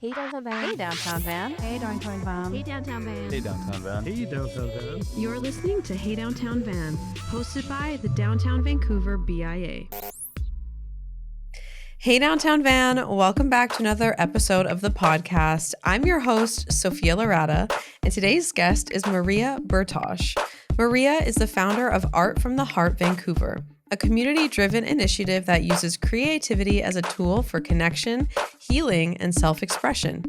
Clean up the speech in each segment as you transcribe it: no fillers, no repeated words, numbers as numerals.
Hey downtown van. Hey downtown van. Hey downtown van. Hey downtown van. Hey downtown van. Hey downtown van. You're listening to Hey Downtown Van, hosted by the Downtown Vancouver BIA. Hey Downtown Van, welcome back to another episode of the podcast. I'm your host, Sofia Laratta, and today's guest is Maria Bertosh. Maria is the founder of Art from the Heart Vancouver, a community-driven initiative that uses creativity as a tool for connection, healing, and self-expression.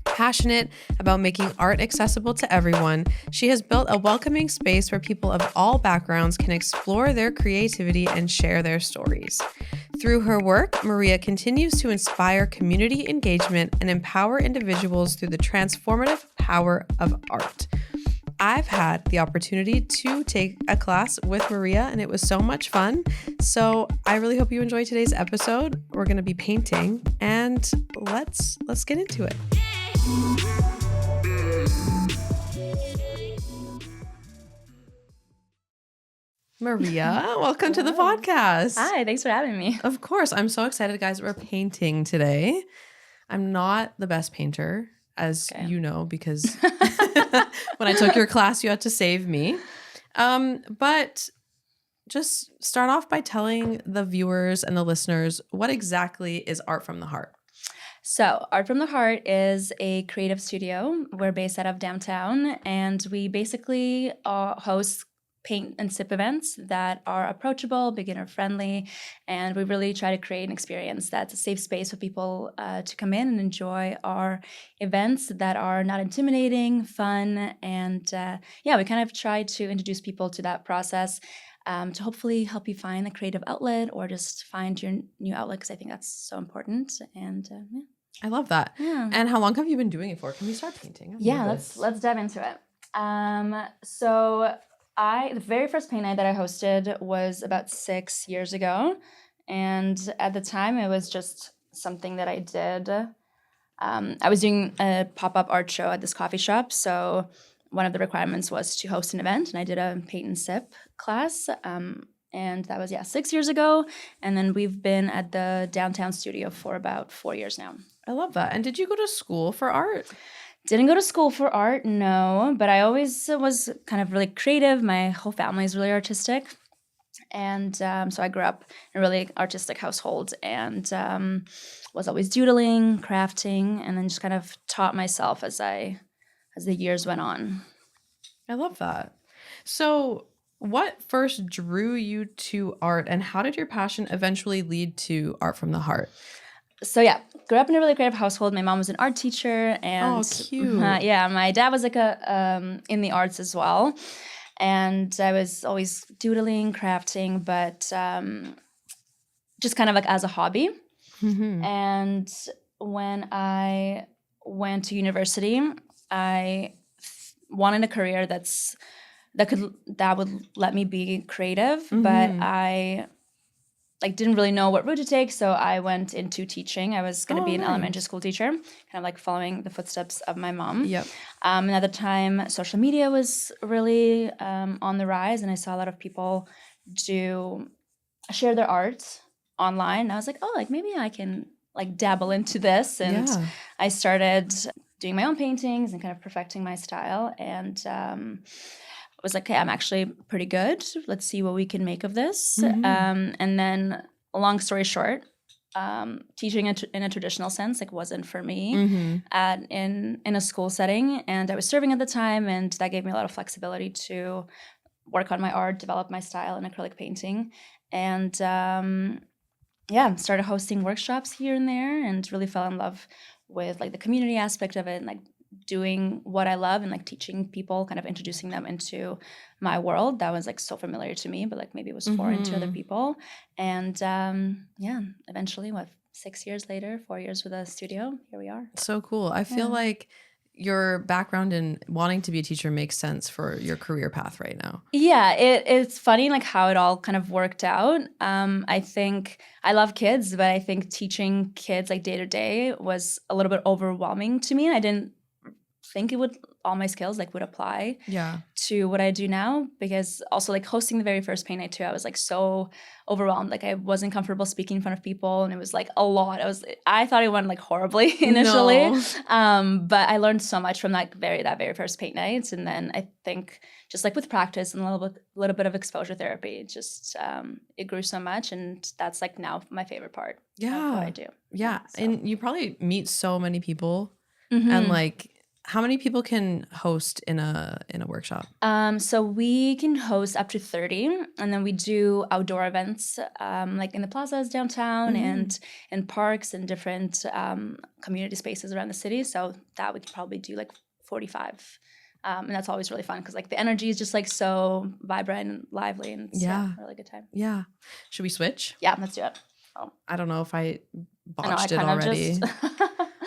Passionate about making art accessible to everyone, she has built a welcoming space where people of all backgrounds can explore their creativity and share their stories. Through her work, Maria continues to inspire community engagement and empower individuals through the transformative power of art. I've had the opportunity to take a class with Maria and it was so much fun. So I really hope you enjoy today's episode. We're going to be painting and let's get into it. Maria, welcome to the podcast. Hi, thanks for having me. Of course. I'm so excited, guys. We're painting today. I'm not the best painter, as you know, because when I took your class, you had to save me. But just start off by telling the viewers and the listeners, what exactly is Art from the Heart? So, Art from the Heart is a creative studio. We're based out of downtown, and we basically host paint and sip events that are approachable, beginner-friendly, and we really try to create an experience that's a safe space for people to come in and enjoy our events that are not intimidating, fun, and we kind of try to introduce people to that process to hopefully help you find the creative outlet or just find your new outlet, because I think that's so important. And I love that. Yeah. And how long have you been doing it for? Can we start painting? Let's dive into it. The very first paint night that I hosted was about 6 years ago. And at the time, it was just something that I did. I was doing a pop-up art show at this coffee shop. So one of the requirements was to host an event. And I did a paint and sip class. And that was, 6 years ago. And then we've been at the downtown studio for about 4 years now. I love that. And did you go to school for art? Didn't go to school for art, no, but I always was kind of really creative. My whole family is really artistic. And so I grew up in a really artistic household and was always doodling, crafting, and then just kind of taught myself as the years went on. I love that. So what first drew you to art and how did your passion eventually lead to Art from the Heart? So grew up in a really creative household. My mom was an art teacher, and cute. My dad was like in the arts as well, and I was always doodling, crafting, but just kind of like as a hobby. Mm-hmm. And when I went to university, I wanted a career that would let me be creative, Mm-hmm. but I didn't really know what route to take, so I went into teaching. I was going to be an elementary school teacher, kind of like following the footsteps of my mom. Yep. And at the time, social media was really on the rise, and I saw a lot of people share their art online. And I was like, maybe I can dabble into this. And I started doing my own paintings and kind of perfecting my style. And I was like, okay, I'm actually pretty good. Let's see what we can make of this. Mm-hmm. And then, long story short, teaching in a traditional sense wasn't for me Mm-hmm. in a school setting. And I was serving at the time, and that gave me a lot of flexibility to work on my art, develop my style in acrylic painting, and started hosting workshops here and there, and really fell in love with the community aspect of it, and doing what I love and teaching people, kind of introducing them into my world that was so familiar to me, but maybe it was foreign to other people. And eventually 6 years later, 4 years with a studio, here we are. So cool. I feel like your background in wanting to be a teacher makes sense for your career path right now. Yeah, it's funny how it all kind of worked out. I think I love kids, but I think teaching kids day to day was a little bit overwhelming to me. And I didn't think all my skills like would apply Yeah. to what I do now, because also like hosting the very first paint night too, I was like so overwhelmed. Like I wasn't comfortable speaking in front of people, and it was like a lot. I thought it went like horribly initially. No. But I learned so much from that very first paint night. And then I think just like with practice and a little bit of exposure therapy, just it grew so much, and that's like now my favorite part of what I do. Yeah. So. And you probably meet so many people Mm-hmm. and like how many people can host in a workshop? So we can host up to 30, and then we do outdoor events like in the plazas downtown and in parks and different community spaces around the city. So that we could probably do like 45. And that's always really fun because like the energy is just like so vibrant and lively, and it's a really good time. Yeah. Should we switch? Yeah, let's do it. Oh. I don't know if I botched I it already. Just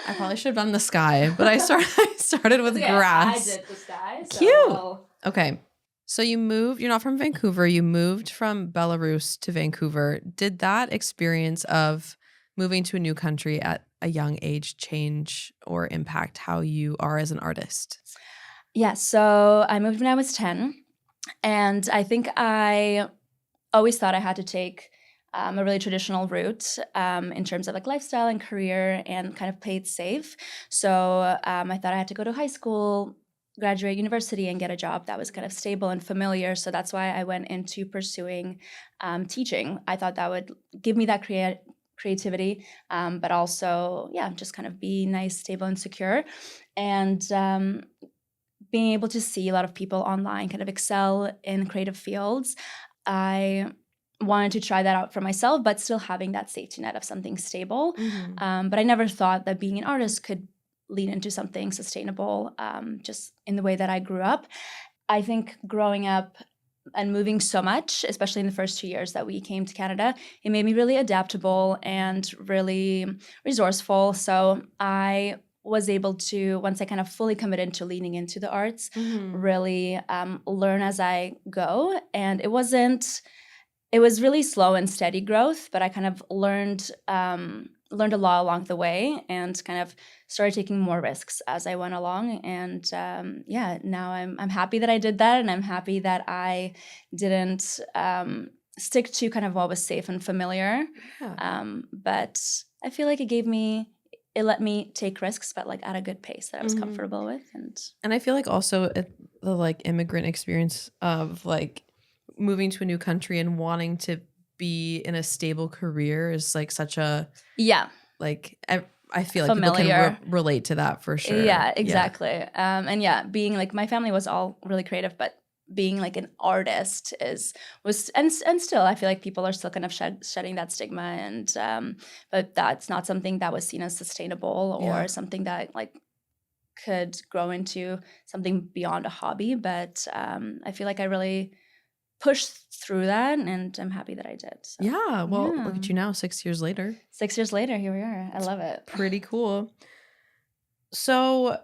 I probably should have done the sky, but I started with grass. I did the sky. So Cute. Okay. So you're not from Vancouver. You moved from Belarus to Vancouver. Did that experience of moving to a new country at a young age change or impact how you are as an artist? Yeah. So I moved when I was 10. And I think I always thought I had to take a really traditional route in terms of like lifestyle and career, and kind of play it safe. So I thought I had to go to high school, graduate university, and get a job that was kind of stable and familiar. So that's why I went into pursuing teaching. I thought that would give me that creativity, but also, just kind of be nice, stable, and secure. And being able to see a lot of people online kind of excel in creative fields, I wanted to try that out for myself, but still having that safety net of something stable. But I never thought that being an artist could lead into something sustainable, just in the way that I grew up. I think growing up and moving so much, especially in the first 2 years that we came to Canada, it made me really adaptable and really resourceful. So I was able to, once I kind of fully committed to leaning into the arts, really learn as I go. And it was really slow and steady growth, but I kind of learned a lot along the way, and kind of started taking more risks as I went along. And now I'm happy that I did that, and I'm happy that I didn't stick to kind of what was safe and familiar. But I feel like it let me take risks, but like at a good pace that I was comfortable with. And I feel like also the like immigrant experience of like moving to a new country and wanting to be in a stable career is like such a like I feel like familiar. People can relate to that for sure. Yeah, exactly. And being like, my family was all really creative, but being like an artist was still, I feel like people are still kind of shedding that stigma, and but that's not something that was seen as sustainable or something that like could grow into something beyond a hobby. But I feel like I really pushed through that, and I'm happy that I did. So, look at you now, 6 years later. 6 years later, here we are. I love it. Pretty cool. So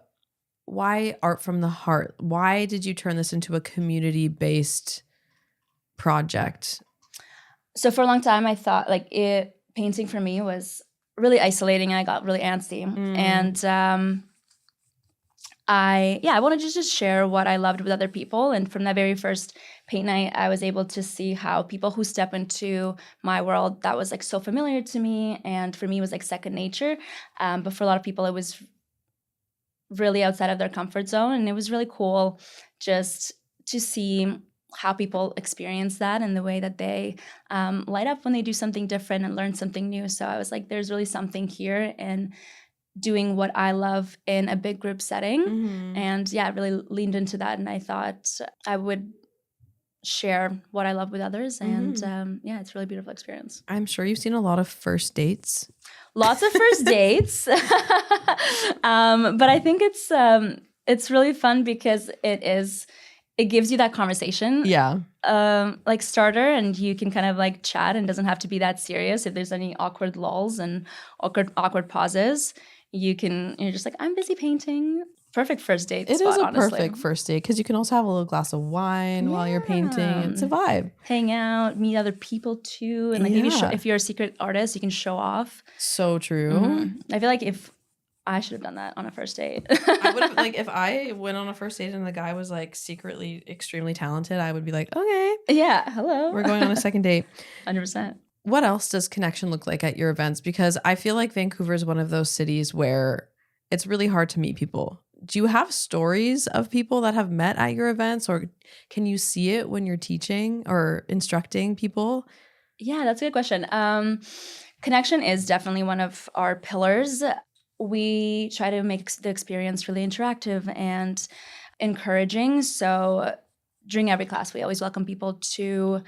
why Art from the Heart? Why did you turn this into a community-based project? So for a long time, I thought like painting for me was really isolating, and I got really antsy. And I wanted to just share what I loved with other people. And from that very first paint night, I was able to see how people who step into my world that was like so familiar to me, and for me was like second nature. But for a lot of people, it was really outside of their comfort zone. And it was really cool just to see how people experience that and the way that they light up when they do something different and learn something new. So I was like, there's really something here in doing what I love in a big group setting. And I really leaned into that, and I thought I would share what I love with others. And it's a really beautiful experience. I'm sure you've seen a lot of first dates. Lots of first dates. But I think it's really fun because it gives you that conversation. Like starter, and you can kind of like chat, and it doesn't have to be that serious. If there's any awkward lulls and awkward pauses, you're just like, I'm busy painting. Perfect first date. It is a perfect first date because you can also have a little glass of wine while you're painting. It's a vibe. Hang out, meet other people too, and like maybe if you're a secret artist, you can show off. So true. I feel like if I should have done that on a first date. I would have, like, if I went on a first date and the guy was like secretly extremely talented, I would be like, okay, Yeah, hello. we're going on a second date. 100%. What else does connection look like at your events? Because I feel like Vancouver is one of those cities where it's really hard to meet people. Do you have stories of people that have met at your events, or can you see it when you're teaching or instructing people? Yeah, that's a good question. Connection is definitely one of our pillars. We try to make the experience really interactive and encouraging. So during every class, we always welcome people to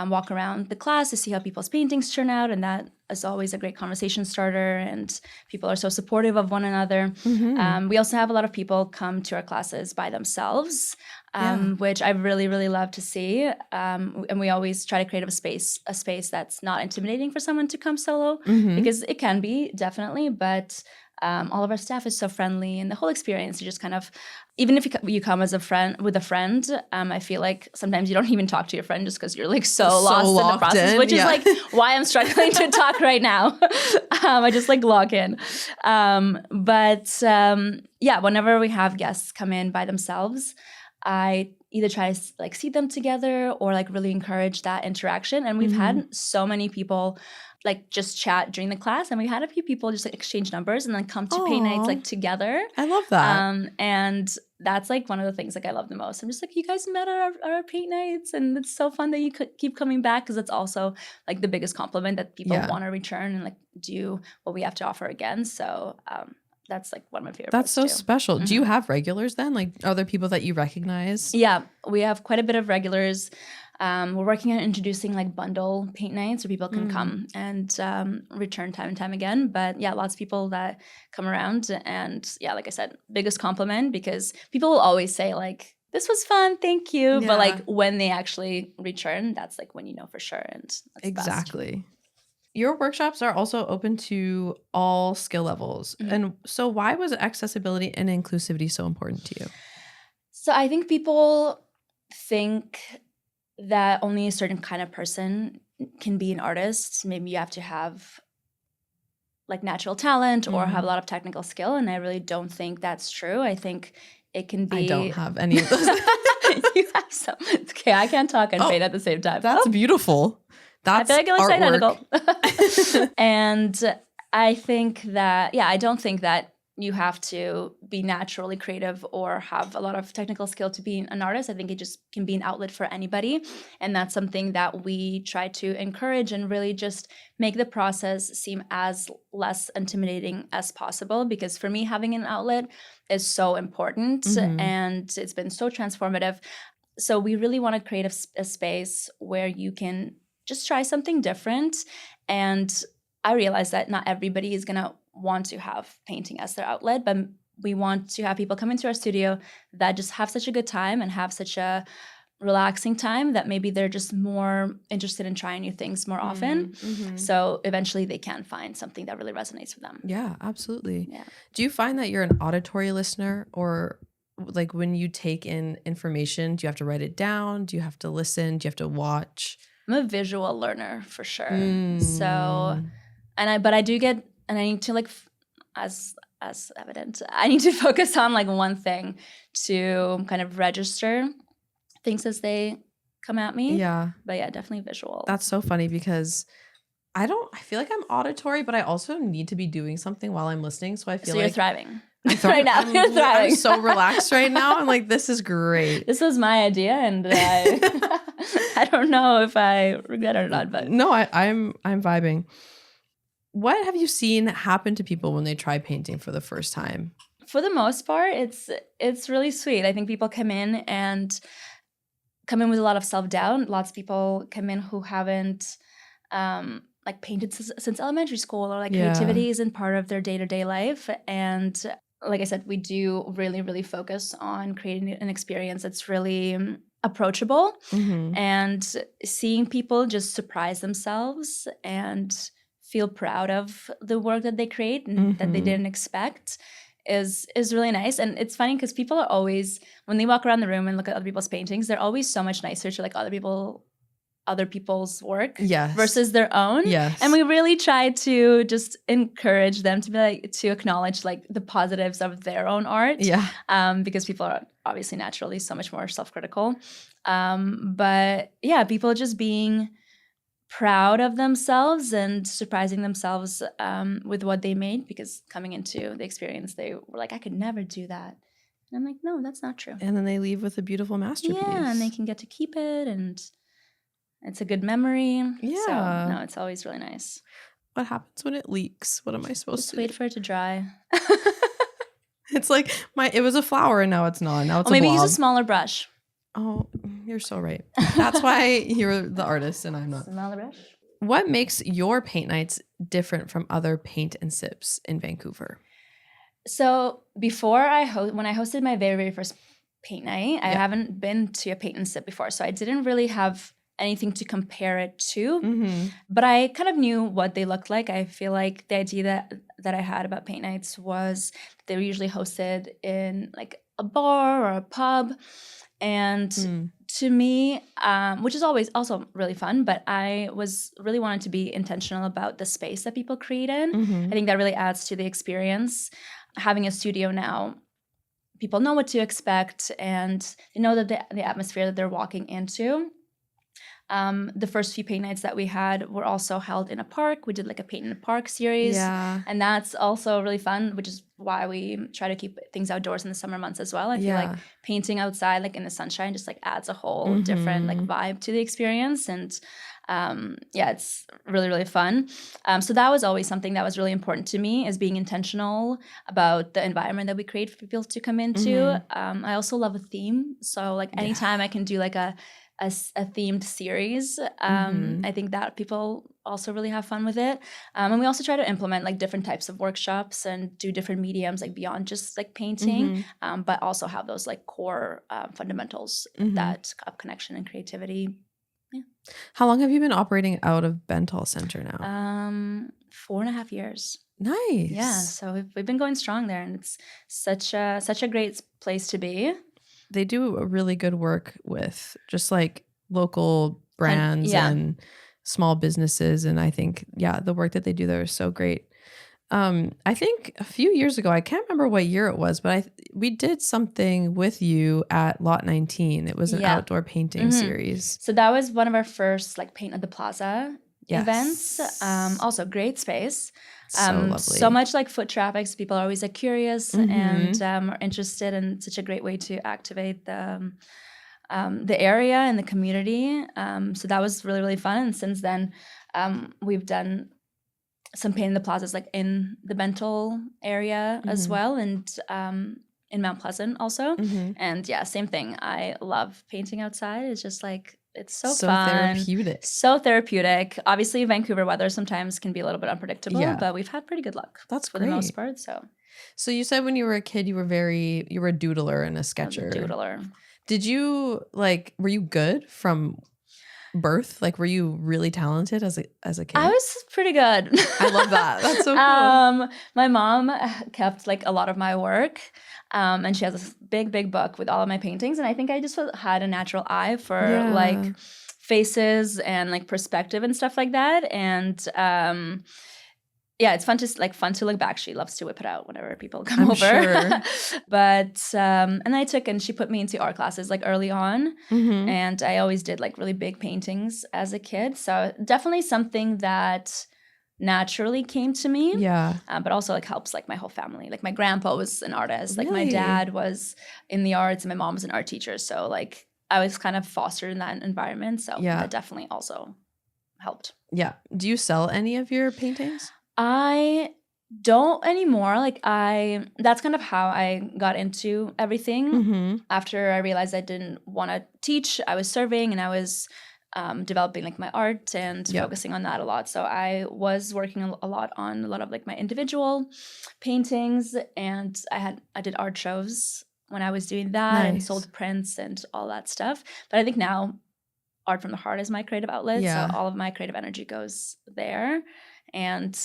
walk around the class to see how people's paintings turn out. And that is always a great conversation starter. And people are so supportive of one another. Mm-hmm. We also have a lot of people come to our classes by themselves, Yeah. which I really, really love to see. And we always try to create a space that's not intimidating for someone to come solo, Mhm. because it can be, definitely. But all of our staff is so friendly, and the whole experience, you just kind of, even if you come as a friend with a friend, I feel like sometimes you don't even talk to your friend just because you're like so lost in the locked process, in, which yeah. is like why I'm struggling to talk right now. I just like log in. Yeah, whenever we have guests come in by themselves, I either try to like seat them together or like really encourage that interaction. And we've had so many people like just chat during the class, and we had a few people just like exchange numbers and then come to paint nights Aw. like together. I love that. And that's like one of the things like I love the most. I'm just like, you guys met at our paint nights, and it's so fun that you could keep coming back, because it's also like the biggest compliment that people Yeah. want to return and like do what we have to offer again. So that's like one of my favorite That's so parts, too. special. Do you have regulars then? Like, are there people that you recognize? Yeah, we have quite a bit of regulars. We're working on introducing like bundle paint nights where people can come and return time and time again. But yeah, lots of people that come around. And yeah, like I said, biggest compliment, because people will always say like, this was fun, thank you. Yeah. But like when they actually return, that's like when you know for sure. And that's the best. Exactly. Your workshops are also open to all skill levels. And so why was accessibility and inclusivity so important to you? So I think people think that only a certain kind of person can be an artist. Maybe you have to have like natural talent or have a lot of technical skill. And I really don't think that's true. I think it can be. I don't have any of those. You have some. Okay, I can't talk and paint at the same time. That's beautiful. That's I feel like I like artwork. And I think that, I don't think that you have to be naturally creative or have a lot of technical skill to be an artist. I think it just can be an outlet for anybody. And that's something that we try to encourage and really just make the process seem as less intimidating as possible. Because for me, having an outlet is so important and it's been so transformative. So we really want to create a space where you can just try something different. And I realize that not everybody is going to want to have painting as their outlet, but we want to have people come into our studio that just have such a good time and have such a relaxing time that maybe they're just more interested in trying new things more often. So eventually they can find something that really resonates with them. Yeah, absolutely. Yeah. Do you find that you're an auditory listener, or like when you take in information, do you have to write it down? Do you have to listen? Do you have to watch? I'm a visual learner for sure. So, but I do get, and I need to like, as evident, I need to focus on like one thing to kind of register things as they come at me. Yeah. But yeah, definitely visual. That's so funny because I feel like I'm auditory, but I also need to be doing something while I'm listening. So I feel you're like thriving. right now. You're thriving. I'm so relaxed right now. I'm like, this is great. This was my idea, and I don't know if I regret it or not. But no, I'm vibing. What have you seen happen to people when they try painting for the first time? For the most part, it's really sweet. I think people come in with a lot of self-doubt. Lots of people come in who haven't like painted since elementary school, or like creativity isn't part of their day-to-day life. And like I said, we do really, really focus on creating an experience that's really approachable, and seeing people just surprise themselves and feel proud of the work that they create and that they didn't expect is really nice. And it's funny because people are always, when they walk around the room and look at other people's paintings, they're always so much nicer to like other other people's work Yes. versus their own. Yes. And we really try to just encourage them to be like, to acknowledge like the positives of their own art. Yeah. Because people are obviously naturally so much more self-critical. But yeah, people just being proud of themselves and surprising themselves with what they made, because coming into the experience, they were like, I could never do that. And I'm like, no, that's not true. And then they leave with a beautiful masterpiece. Yeah, and they can get to keep it, and it's a good memory. Yeah. So, no, it's always really nice. What happens when it leaks? What am I supposed Just to wait do? for it to dry. It's like it was a flower and now it's not. Now it's Or maybe a blob. use a smaller brush. Oh, you're so right. That's why you're the artist and I'm not. Smaller brush. What makes your paint nights different from other paint and sips in Vancouver? So before when I hosted my very, very first paint night, I haven't been to a paint and sip before. So I didn't really have anything to compare it to, but I kind of knew what they looked like. I feel like the idea that I had about paint nights was they were usually hosted in like a bar or a pub. And to me, which is always also really fun, but I was really wanted to be intentional about the space that people create in. I think that really adds to the experience. Having a studio now, people know what to expect and they know that the atmosphere that they're walking into. The first few paint nights that we had were also held in a park. We did like a paint in a park series. Yeah. And that's also really fun, which is why we try to keep things outdoors in the summer months as well. I feel like painting outside, like in the sunshine, just like adds a whole different like vibe to the experience. And it's really, really fun. So that was always something that was really important to me, is being intentional about the environment that we create for people to come into. I also love a theme. So like anytime I can do like a themed series, I think that people also really have fun with it. And we also try to implement like different types of workshops and do different mediums like beyond just like painting, but also have those like core fundamentals that of connection and creativity. Yeah. How long have you been operating out of Bentall Center now? 4.5 years. Nice. Yeah, so we've been going strong there, and it's such a great place to be. They do a really good work with just like local brands and small businesses. And I think, the work that they do there is so great. I think a few years ago, I can't remember what year it was, but we did something with you at Lot 19. It was an outdoor painting series. So that was one of our first like Paint at the Plaza events. Also great space. So lovely. So much like foot traffic. So people are always like curious and are interested, and such a great way to activate the area and the community. So that was really, really fun. And since then, we've done some Paint in the Plazas like in the Bentall area as well, and in Mount Pleasant also. And same thing. I love painting outside. It's just like, it's so fun. Therapeutic. So therapeutic. Obviously, Vancouver weather sometimes can be a little bit unpredictable, but we've had pretty good luck. That's for great. the most part. So you said when you were a kid, you were a doodler and a sketcher. Doodler. Did you were you good from birth? Like, were you really talented as a kid? I was pretty good. I love that. That's so cool. My mom kept like a lot of my work, and she has this big book with all of my paintings. And I think I just had a natural eye for like faces and like perspective and stuff like that. And it's fun to look back. She loves to whip it out whenever people come over. Sure. But and she put me into art classes like early on, and I always did like really big paintings as a kid. So definitely something that naturally came to me. Yeah. But also like helps like my whole family. Like my grandpa was an artist. Like my Really? dad was in the arts, and my mom was an art teacher. So like I was kind of fostered in that environment. So that definitely also helped. Yeah. Do you sell any of your paintings? I don't anymore. That's kind of how I got into everything. After I realized I didn't want to teach, I was serving, and I was developing like my art and focusing on that a lot. So I was working a lot on a lot of like my individual paintings, and I did art shows when I was doing that and sold prints and all that stuff. But I think now Art from the Heart is my creative outlet. So all of my creative energy goes there. And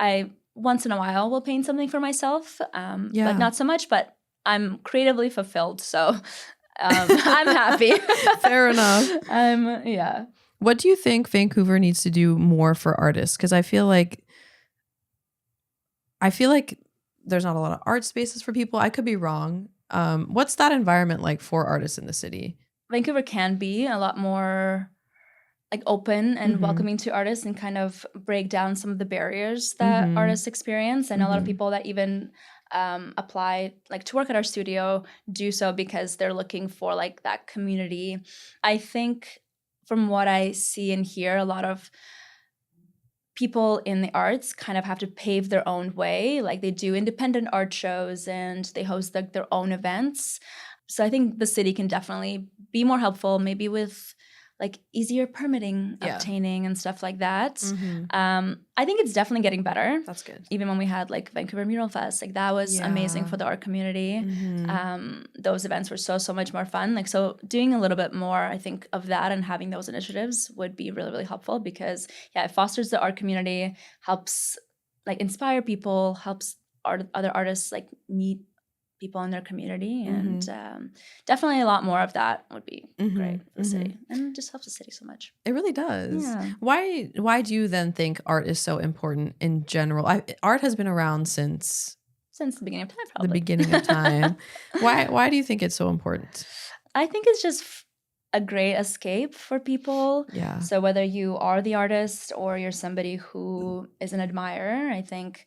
I once in a while will paint something for myself, but not so much. But I'm creatively fulfilled, so I'm happy. Fair enough. Yeah. What do you think Vancouver needs to do more for artists? Because I feel like there's not a lot of art spaces for people. I could be wrong. What's that environment like for artists in the city? Vancouver can be a lot more like open and welcoming to artists and kind of break down some of the barriers that artists experience. And a lot of people that even apply like to work at our studio do so because they're looking for like that community. I think from what I see and hear, a lot of people in the arts kind of have to pave their own way. Like they do independent art shows and they host like their own events. So I think the city can definitely be more helpful, maybe with like easier permitting, obtaining and stuff like that. I think it's definitely getting better. That's good. Even when we had like Vancouver Mural Fest, like that was amazing for the art community. Those events were so much more fun. Like, so doing a little bit more, I think, of that and having those initiatives would be really, really helpful because it fosters the art community, helps like inspire people, helps other artists like meet people in their community, and definitely a lot more of that would be great for the city, and it just helps the city so much. It really does. Yeah. Why do you then think art is so important in general? Art has been around since the beginning of time, probably. The beginning of time. Why do you think it's so important? I think it's just a great escape for people. Yeah. So whether you are the artist or you're somebody who is an admirer, I think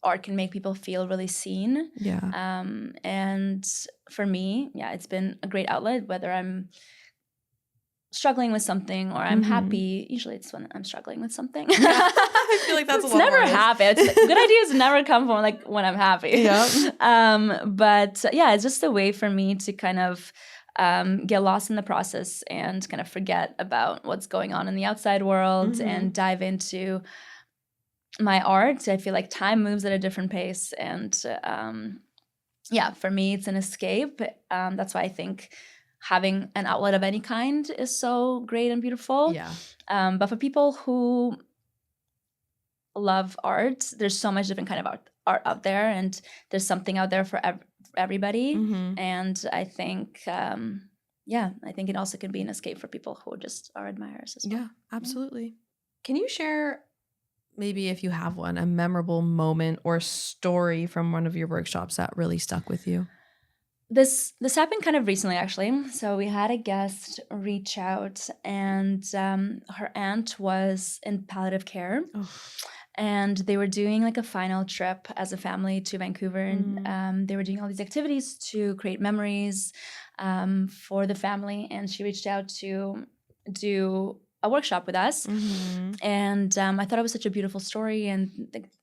art can make people feel really seen. Yeah. And for me, it's been a great outlet, whether I'm struggling with something or I'm happy. Usually it's when I'm struggling with something. I feel like that's it's a lot never more happy. Good ideas never come from like when I'm happy. Yeah. But it's just a way for me to kind of get lost in the process and kind of forget about what's going on in the outside world and dive into my art. I feel like time moves at a different pace, and for me it's an escape. That's why I think having an outlet of any kind is so great and beautiful. But for people who love art, there's so much different kind of art out there, and there's something out there for everybody. And I think I think it also can be an escape for people who just are admirers as well. Yeah, absolutely. Can you share, maybe if you have one, a memorable moment or story from one of your workshops that really stuck with you? This happened kind of recently, actually. So we had a guest reach out, and her aunt was in palliative care. And they were doing like a final trip as a family to Vancouver, and they were doing all these activities to create memories for the family. And she reached out to do a workshop with us, and I thought it was such a beautiful story, and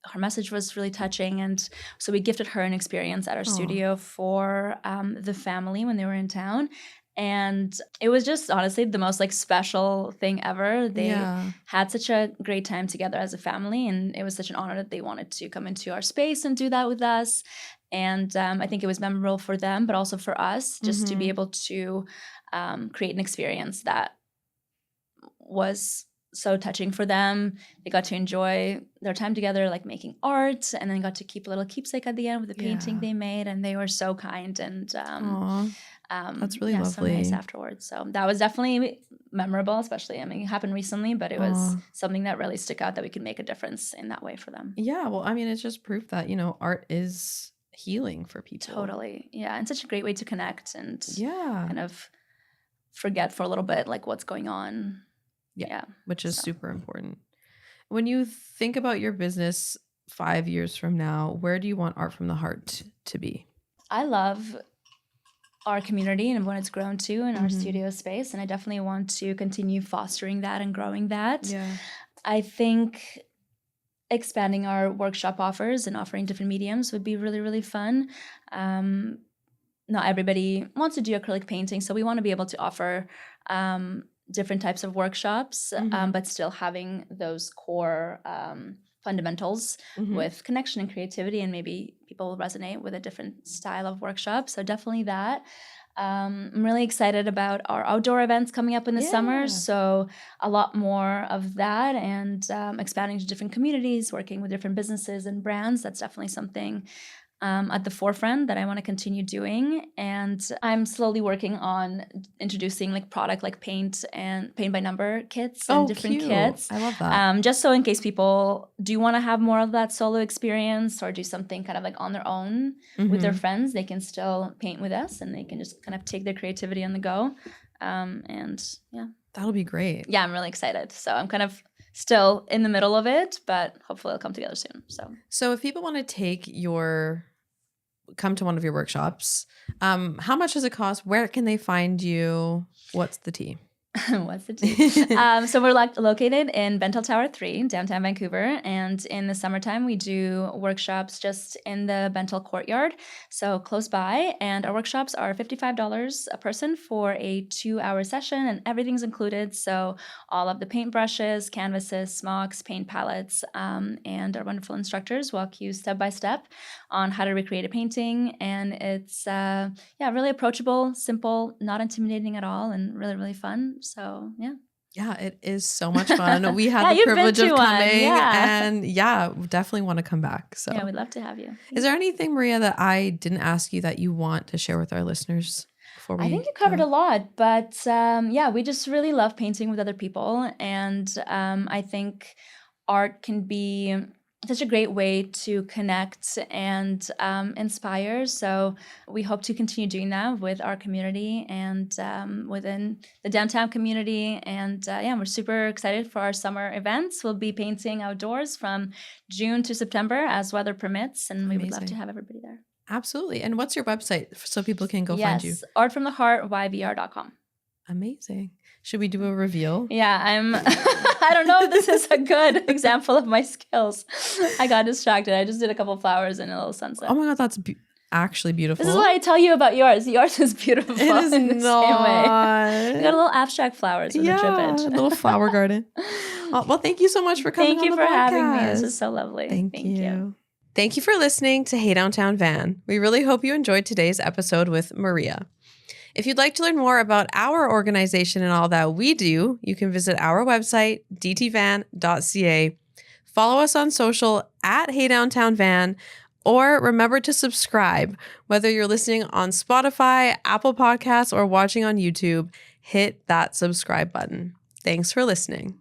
her message was really touching. And so we gifted her an experience at our studio for the family when they were in town. And it was just honestly the most like special thing ever. They had such a great time together as a family, and it was such an honor that they wanted to come into our space and do that with us. And I think it was memorable for them, but also for us, just to be able to create an experience that was so touching for them. They got to enjoy their time together, like making art, and then got to keep a little keepsake at the end with the painting they made. And they were so kind, and that's really lovely. So nice afterwards. So that was definitely memorable, especially, I mean, it happened recently, but it was something that really stuck out, that we could make a difference in that way for them. Yeah, well, I mean, it's just proof that, art is healing for people. Totally. Yeah, and such a great way to connect and kind of forget for a little bit like what's going on. Yeah, which is super important. When you think about your business 5 years from now, where do you want Art from the Heart to be? I love our community and what it's grown to in our studio space, and I definitely want to continue fostering that and growing that. I think expanding our workshop offers and offering different mediums would be really, really fun. Not everybody wants to do acrylic painting, so we want to be able to offer different types of workshops, but still having those core fundamentals with connection and creativity, and maybe people will resonate with a different style of workshop. So definitely that. I'm really excited about our outdoor events coming up in the summer. So a lot more of that, and expanding to different communities, working with different businesses and brands. That's definitely something at the forefront that I want to continue doing. And I'm slowly working on introducing like product like paint and paint by number kits and different cute. kits. I love that. Just so in case people do want to have more of that solo experience or do something kind of like on their own with their friends, they can still paint with us and they can just kind of take their creativity on the go. And yeah. That'll be great. Yeah, I'm really excited. So I'm kind of still in the middle of it, but hopefully it'll come together soon. So if people want to come to one of your workshops, how much does it cost? Where can they find you? What's the tea? What's the tea? So we're located in Bentel Tower 3, downtown Vancouver. And in the summertime, we do workshops just in the Bentel courtyard, so close by. And our workshops are $55 a person for a 2-hour session, and everything's included. So all of the paintbrushes, canvases, smocks, paint palettes, and our wonderful instructors walk you step by step on how to recreate a painting. And it's really approachable, simple, not intimidating at all, and really, really fun. So yeah. Yeah, it is so much fun. We had the you've privilege been of to one, coming yeah. and we definitely want to come back. So yeah, we'd love to have you. Is there anything, Maria, that I didn't ask you that you want to share with our listeners before we I think you covered a lot, but we just really love painting with other people. And I think art can be such a great way to connect and inspire. So we hope to continue doing that with our community and within the downtown community. And we're super excited for our summer events. We'll be painting outdoors from June to September as weather permits. And we would love to have everybody there. Absolutely. And what's your website so people can go find you? Yes, artfromtheheartyvr.com. Amazing. Should we do a reveal? Yeah, I don't know if this is a good example of my skills. I got distracted. I just did a couple flowers and a little sunset. Oh my God, that's actually beautiful. This is why I tell you about yours. Yours is beautiful. It is in the not. same way. You got a little abstract flowers with a drippage. A little flower garden. Well, thank you so much for coming Thank you on the for having me. podcast. This is so lovely. Thank you. Thank you for listening to Hey Downtown Van. We really hope you enjoyed today's episode with Maria. If you'd like to learn more about our organization and all that we do, you can visit our website, dtvan.ca. Follow us on social at Hey Downtown Van, or remember to subscribe. Whether you're listening on Spotify, Apple Podcasts, or watching on YouTube, hit that subscribe button. Thanks for listening.